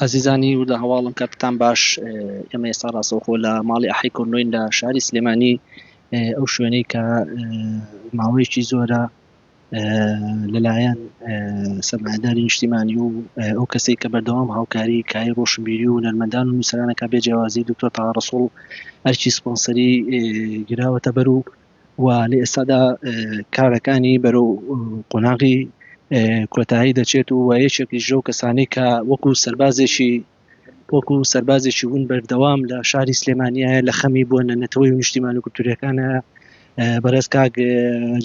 عزیزانی و لە هەواڵم کاتتان باش ئێمە ئێستا ڕاستەوخۆ لە ماڵی ئەحی کۆرنۆین لە شاری سلێمانی ئەو شوێنەی کە ماوەیەکی زۆرە لەلایەن سەرمایهداری نیشتیمانی و ئەو کەسێک کە بەردەوام هاوکاری کای ڕۆشنبیری و نەرمەندان و نووسەرانەکە بێجیاوازی دکتۆر تاها ڕەسوڵ ئەرکی سپۆنسەری گراوەتە بەرەو و لە ئێستادا کارەکانی بەرەو قۆناغی کۆتایی دەچێت و یەکێکی ژەو کەسانی کە وەکو سەربازێکی ون بەردەوام لە شاری سلێمانیایە لە خەمی بۆ نەتەوەی و نیشتیمانی و کولتوریەکانە بەڕێز کاک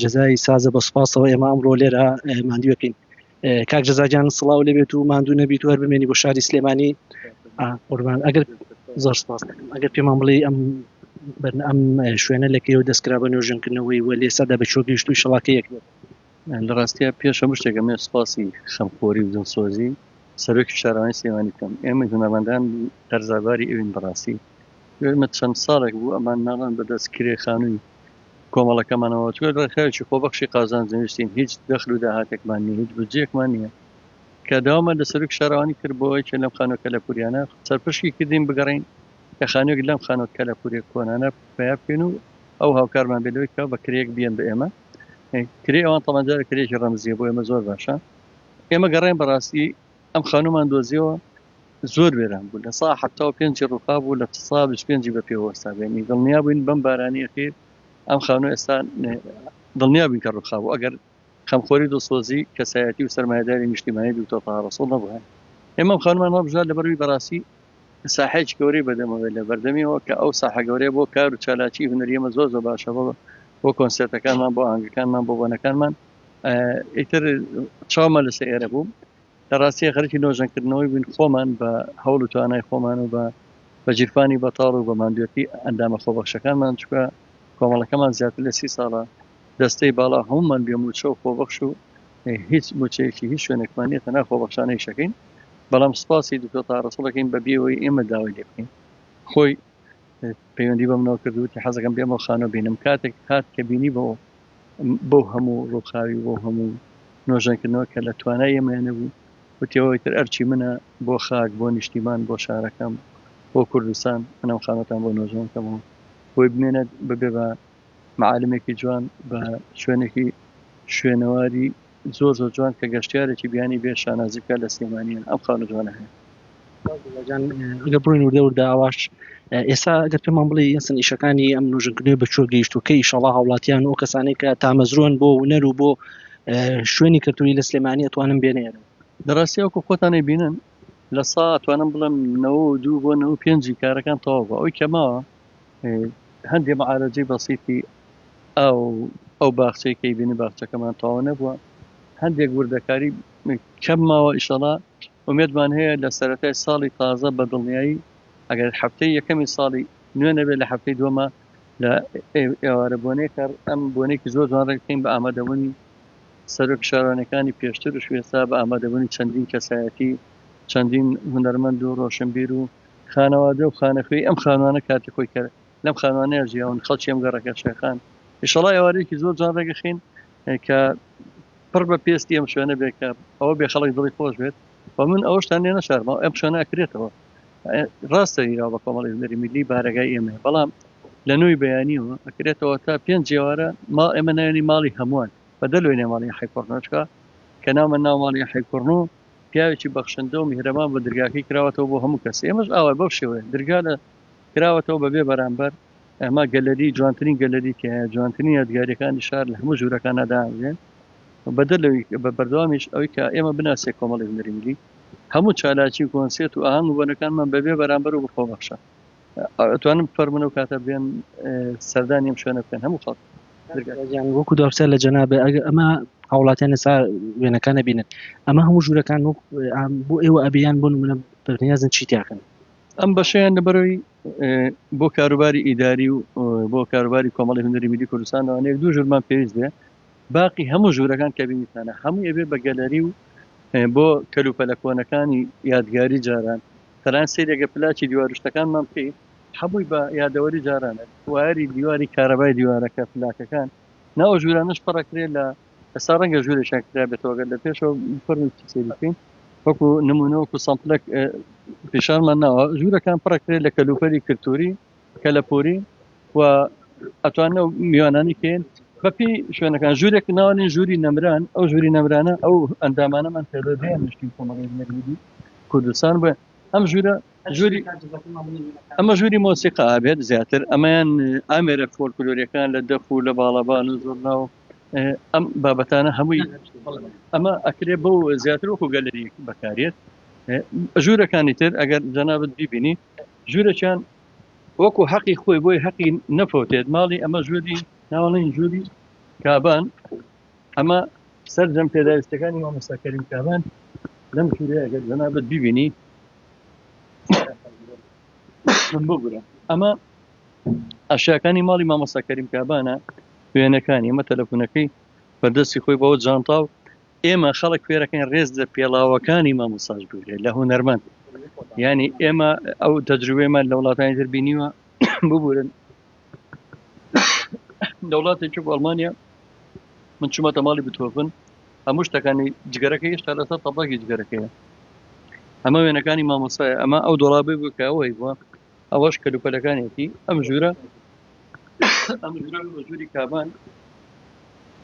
جەزای سازە بە سوپاسەوە ئێمە ئەمڕۆ لێرە ماندووەکەین. کاک جەزاجان سڵاو لێبێت و ماندوو نەبیت و هەر بمێنی بۆ شاری سلێمانی. قوربان ئەگەر زۆر سپاس دەکەم ئەگەر پێمان بڵێ ئەم شوێنە لەکەیەوە دەستکرا بە نوێژنکردنەوەی و لە ئێستادا بە چۆ گەیشت و شەڵاکەیەک لە ڕاستیە پێش هەموو شتێک ئەمێ سوپاسی خەمخۆری و دڵسۆزی سەرۆکی شارەوانی سلێمانی بکەم. ئێمە هونەرمەندان هەرزاباری ئێوین بەڕاستی ئێمە چەند ساڵێک بوو ئەمان ناڵان بەدەست کرێ خانووی کۆمەڵەکەمانەوە چۆ ڕێخەیەکی خۆبەخشی قازان زەویستین هیچ دەخل و داهاتێکمان نییە هیچ بودجەیەکمان نییە کە داوامە لە سەرۆکی شارەوانی کرد بۆ ئەوەی کە لەم خانووە کەلەپوریانە سەرپشکی کردین بگەڕین کە خانوویەک لەم خانووە کەلەپوریە کۆنانە پیا بکەین و ئەو هاوکارمان بێتەوەی کە بە کرێیەک بیان بە ئێمە کرێ ئەوان تەمەنجارە کرێکی ڕەمزیە بۆ ئێمە زۆر باشە. ئێمە گەڕێن بەڕاستی ئەم خانوومان دۆزیەوە زۆر وێران بوو لە سا 75 ڕووخا بوو لە 25 بە پێوەستا بێنی دڵنیا بووین بەم بارانی ئەخیر ئەم خانوو ئێستا دڵنیا بووین کە ڕووخا بوو ئەگەر خەمخۆری دڵسۆزی کەسایەتی و سەرمایهداری نیشتیمانی دکتۆر تاها ڕەسوڵ نەبووە. ئێمە ئەم خانوومان هەڵبژار لەبەروی بەڕاستی ساحەیەکی گەورەی بەدەمەوە لە بەردەمیەوە کە ئەو ساحە گەورەیە بۆ کار و چالاکی هونەری ئێمە زۆر باشە بۆ کۆنسێرتەکانمان بۆ ئاهەنگەکانمان بۆ بۆنەکانمان ئیتر چاومە لەسەر ئێرە بوو. لە ڕاستیە خەریکی نۆژەنکردنەوەی بووین خۆمان بە هەوڵ و توانای خۆمان و بە جیرفانی بەتاڵ و بە ماندوێتی ئەندامە خۆبەخشەکانمان چکە کۆمەڵەکەمان زیاتر لە 30 ساڵە دەستەی باڵا هەمومان بێموچە و خۆبەخش و هیچ موچەیەکی هیچ شوێنێکمان نیە تەنها خۆبەخشانەی شەکەین. بەڵام سوپاسی دکتۆر تاها ڕەسوڵەکەین بەبێەوەی ئێمە داوای لێ بکەین. خۆی پەیوەندی بەمنەوە کردووتی حەزەکەم بێمەوە خانوو بینم کاتێک هات کە بینی بۆ هەموو ڕووخاوی بۆ هەموو نۆژەنکردنەوە کە لە توانای ئێمە نەبوو وتیەوەی تر ئەرچی منە بۆ خاک بۆ نیشتیمان بۆ شارەکەم بۆ کوردستان منەم خانەتان بۆ نۆژەنکەمەوە بۆی بمێنێت ببێ بە معالمێکی جوان بە شوێنێکی شوێنەواری زۆر جوان کە گەشتیارێکی بیانی بێ شانازیکە لە سلێمانیە ئەم خانوو جوانە هەیە. ئەگەر بڕین وردە ئاواش ئێستا ئەگەر پێمان بڵێ یاسن ئیشەکانی ئەم نوێژنکردنەوەی بە چۆ گەیشت و کە ئیشەڵا هاوڵاتیان و کەسانەی کە تامەزروون بۆ هونەر و بۆ شوێنی کەلتوری لە سلێمانی ئەتوانن بێنێرە. دەڕاستی وەکو خۆتانەی بینن لە سا ئەتوانم بڵم 92 بۆ 95 کارەکان تەواو بووە. ئەوەی کەماوە هەندێک مەعالەجەی بەسیطی ئەو باخچەی بینی باخچەکەمان تەواو نەبووە هەندێک وردەکاری کەم ماوە ئیشەڵا ئومێدمان هەیە لە سەرەتای ساڵی تازە بە دڵنیایی ئەگەر هەفتەی یەکەمی ساڵی نوێ نەبێت لە هەفتەی دووەمە لە ئێوارە بۆنەیەک ئەم بۆنێکی زۆر جوان ڕێکەکەین بە ئامادەبوونی سەرۆکی شارەوانیەکانی پێشتر و شوێستا بە ئامادەبوونی چەندین کەسایەتی چەندین هونەرمەند و ڕۆشنبیر و خانەوادە و خانەخوێی ئەم خانوانە کاتی خۆی کرد لەم خانوانەیە ژیاون خەڵکی ئەم گەڕەکە شێخان ئیشەڵا ئێوارەیەکی زۆر جوان ڕێگەخین کە پڕ بە پێستی ئەم شوێنە بێت کە ئەوە بێ خەڵک دڵی خۆش بێت و من ئەوەشتان لێ نەشارمەوە ئەم شوێنە ئەکرێتەوە ڕاستە ئیراوە بە کۆمەڵی هونەری میلی بارەگای ئێمە بەڵام لە نوێی بەیانیەوە ئەکرێتەوە تا 5 ئێوارە ئێمە ناوێنی ماڵی هەمووان بەدەلوێنێ ماڵی ئەحی کۆرنۆچکە کە ناومە ناو ماڵی ئەحی کۆرنۆ پیاوێکی بەخشندە و میهرەبان بە دەرگاکەی کراوەتەوە بۆ هەموو کەس ئێمەش ئاوا بەو شێوەیە دەرگا لە کراوەتەوە بەبێ بەرامبەر ئەمە گەلەری جوانترین گەلەری کە جوانترین یادگاریەکانی شار لە هەموو ژوورەکانە داهێن بەدەلەوەی بە بەردەوامیش ئەوەی کە ئێمە بناسێ کۆمەڵی هونەری میلی هەموو چالاکی کۆنسێت و ئاهەنگ و بۆنەکانمان بەبێ بەرامبەر و بخۆبەخشە ئەتوانم فەرمونە و کاتە بێن سەردانی ئەم شوێنە بکەن هەموو خەڵک وەکو دەرسە لە جەنابێ ئەمە هاوڵاتیان ئێستا وێنەکانە بینن ئەمە هەموو ژوورەکان بۆ ئێوە ئەبیان بۆ نمونە بەرنیازن چی تیاکەن ئەم بەشەیان لەبەرەوەی بۆ کاروباری ئیداری و بۆ کاروباری کۆمەڵی هونەری میلی کوردستان ئەوانەیە دوو ژوورمان پێویست بێ باقی هەموو ژوورەکان کە بینیتانە هەموو ئەبێ بە گەلەری و بۆ کەلوپەلەکۆنەکانی یادگاری جاران تەنانەت سەیرێگە پلاکی دیوارشتەکانمان بکەین هەمووی بە یادەوەری جارانە واری دیواری کارەبای دیوارەکە پلاکەکان ناو ژوورانەش پڕەکرێت لە ئێستا ڕەنگە ژوورێکیان کرا بێتەوە گەر لە پێشەوە فەرمی سێری بکەین وەکو نمونە وەکو سەمپلێک پیشانمان ناوە ژوورەکان پڕەکرێت لە کەلوپەری کلتوری کەلەپۆری و ئەتوانە میوانانی کەین بەپی شوێنەکان ژوورێک ناوانین ژووری نەمران ئەو ژووری نەمرانە ئەو ئەندامانەمان پێدە دێن نیشتین کۆمەڵی نەرگیری کوردستان بە ئەم ژوورە ئەمە ژووری مۆسیقا بێت زیاتر ئەمەیان ئامێرە فۆلکلۆریەکان لە دەف و لە باڵەبان و زۆرنا و ئەم بابەتانە هەمووی ئەمە ئەکرێ بەو زیاتر وەکو گەلەری بەکارێت ژوورەکانی تر ئەگەر جەنابەت بیبینی ژوورەکان وەکو حەقی خۆی بۆی حەقی نەفۆتێت ماڵی ئەمە ژووری ناوەڵین ژووری کابان ئەمە سەرجەم پێداویستەکانی مامۆستا کەریم کابان لەم ژوورەیە ئەگەر جەنابەت بیبینی ببورە ئەمە ئەشیاکانی ماڵی مامۆستا کەریم کابانە وێنەکانی ئەمە تەلەفۆنەکەی بەردەستی خۆی بەوە جانتاو ئێمە خەڵک فێرەکەین ڕێز لە پێڵاوەکانی مامۆستاش بگرێت لە هونەرمەند یعنی ئێمە ئەو تەجروبەیەمان لە وڵاتانی تر بینیوە ببورن لە وڵاتێکی ئەڵمانیا من چوومەتە ماڵی بتۆفن هەموو شتەکانی جگەرەکە هێشتا لەسەر تەبڵاکی جگەرەکەیە ئەمە وێنەکانی مامۆستایە ئەمە ئەو دۆڵابێ بوو کە ئەوەی بووە ئەوەش کەلوپەلەکانێتی ئەم ژوورە ژووری کابان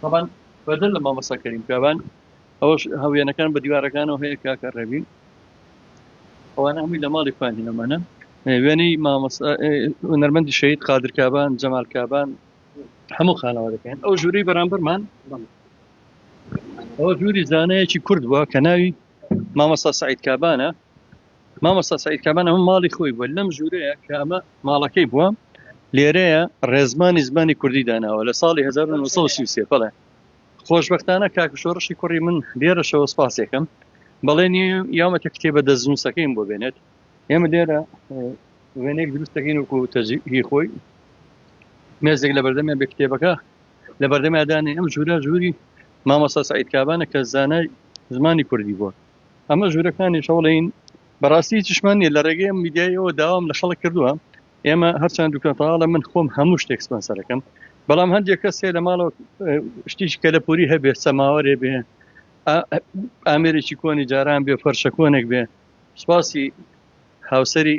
طبعا بەدەن لە مامۆستا کەریم کابان ئەوەش هەوێنەکان بە دیوارەکانەوە هەیە کاکە ڕەبین ئەوانە هەمووی لە ماڵی خوێندنەمانە وێنەی هونەرمەندی شەهید قادر کابان جەمال کابان هەموو خانەوە دەکەن ئەو ژووری بەرامبەرمان ئەوە ژووری زانایەکی کورد بووە کە ناوی مامۆستا سەعید کابانە مامۆستا سەعید کابان ئەمە ماڵی خۆی بووە لەم ژوورەیە کە ئەمە ماڵەکەی بووە لێرەیە ڕێزمانی زمانی کوردی داناوە لە ساڵی 1933 بەڵێ خۆشبەختانە کاک شۆڕشی کوڕی من لێرەشەوە سپاسێکم بەڵێن یامەتە کتێبە دەستنووسەکەیم بۆ بێنێت ئێمە لێرە وێنێک دروستەکەین وەکو تەجهیزی خۆی مێزێک لە بەردەمە بێ کتێبەکە لە بەردەمادانێ ئەم ژوورە ژووری مامۆستا سەعید کابانە کە زانای زمانی کوردی بووە ئەمە ژوورەکانی شەوڵین بەڕاستی چشمان نیە لە ڕێگەی میدیایەوە داوام لە خەڵک کردووە ئێمە هەرچەند دوکانتەواڵە من خۆم هەموو شتێک سپانسەرەکەم بەڵام هەندێک کەسێ لە ماڵەوە شتیش کەلەپوری هەبێ سەماوەرێ بێ ئامێرێکی کۆنی جاران بێ فەرشە کۆنێک بێ سپاسی هاوسەری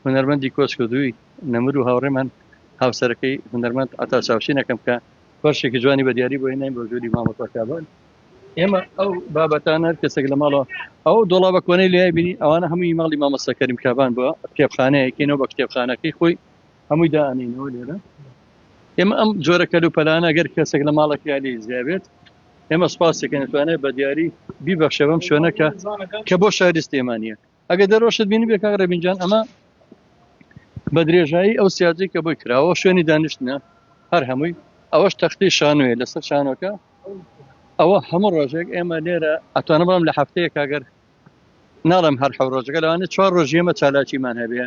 هونەرمەندی کۆچکردووی نەمر و هاوڕێمان هاوسەرەکەی هونەرمەند ئەتا چاوشینەکەم کە فەرشێکی جوانی بە دیاری بۆ هێناین بۆ ژووری مامۆستا کابان ئێمە ئەو بابەتانە کەسێک لە ماڵەوە ئەو دۆڵابە کۆنەی لێ بینی ئەوانە هەمووی ماڵی مامۆستا کەریم کابان بووە کتێبخانەیەکەینەوە بە کتێبخانەکەی خۆی هەمووی دائەنینەوە لێرە ئێمە ئەم جۆرە کەلوپەلانە ئەگەر کەسێک لە ماڵێکی عالی زیابێت ئێمە سپاسێکە نتوانێت بە دیاری بیبەخشە بەم شوێنە کە بۆ شاریست ئێمانیە ئەگەر دەرۆشت بینی بێ کاک ڕەبینجان ئەمە بە درێژایی ئەو سیاجەی کە بۆی کراوە شوێنی دانیشتنە هەر هەمووی ئەوەش تەختەی شانوێ لەسەر شانۆکە ئەوە هەموو ڕۆژێک ئێمە لێرە ئەتوانە بڵم لە هەفتەیە کاگەر ناڵم هەر حەو ڕۆژەکە لەوانێت 4 ڕۆژ ئێمە چالاکیمان هەبێ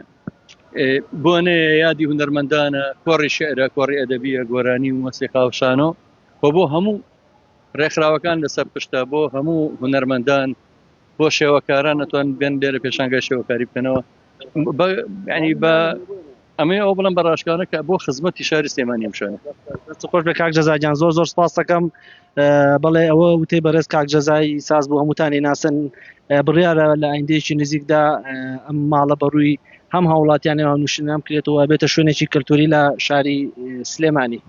بۆنێ یادی هونەرمەندانە کۆڕی شێعرە کۆڕی ئەدەبیە گۆرانی و مۆسیقا و شانۆ بۆ هەموو ڕێکخراوەکان لەسەر پشتە بۆ هەموو هونەرمەندان بۆ شێوەکاران ئەتوان بێن لێرە پێشانگای شێوەکاری بکەنەوە ینی بە ئەمە ئەو بڵم بە ڕاشکانە کە بۆ خزمەتی شاری سلێمانی شوێنە خۆش بە کاک جەزاجان زۆر زۆر سپاس دەکەم بەڵێ ئەوە وتەی بەڕێز کاک جەزای ساز بوو هەمووتانی ناسن بڕیارە لە ئایندەیەکی نزیکدا ئەم ماڵە بەڕووی هەم هاوڵاتیانی نوشنام کرێتەوە بێتە شوێنێکی کللتوری لە شاری سلێمانی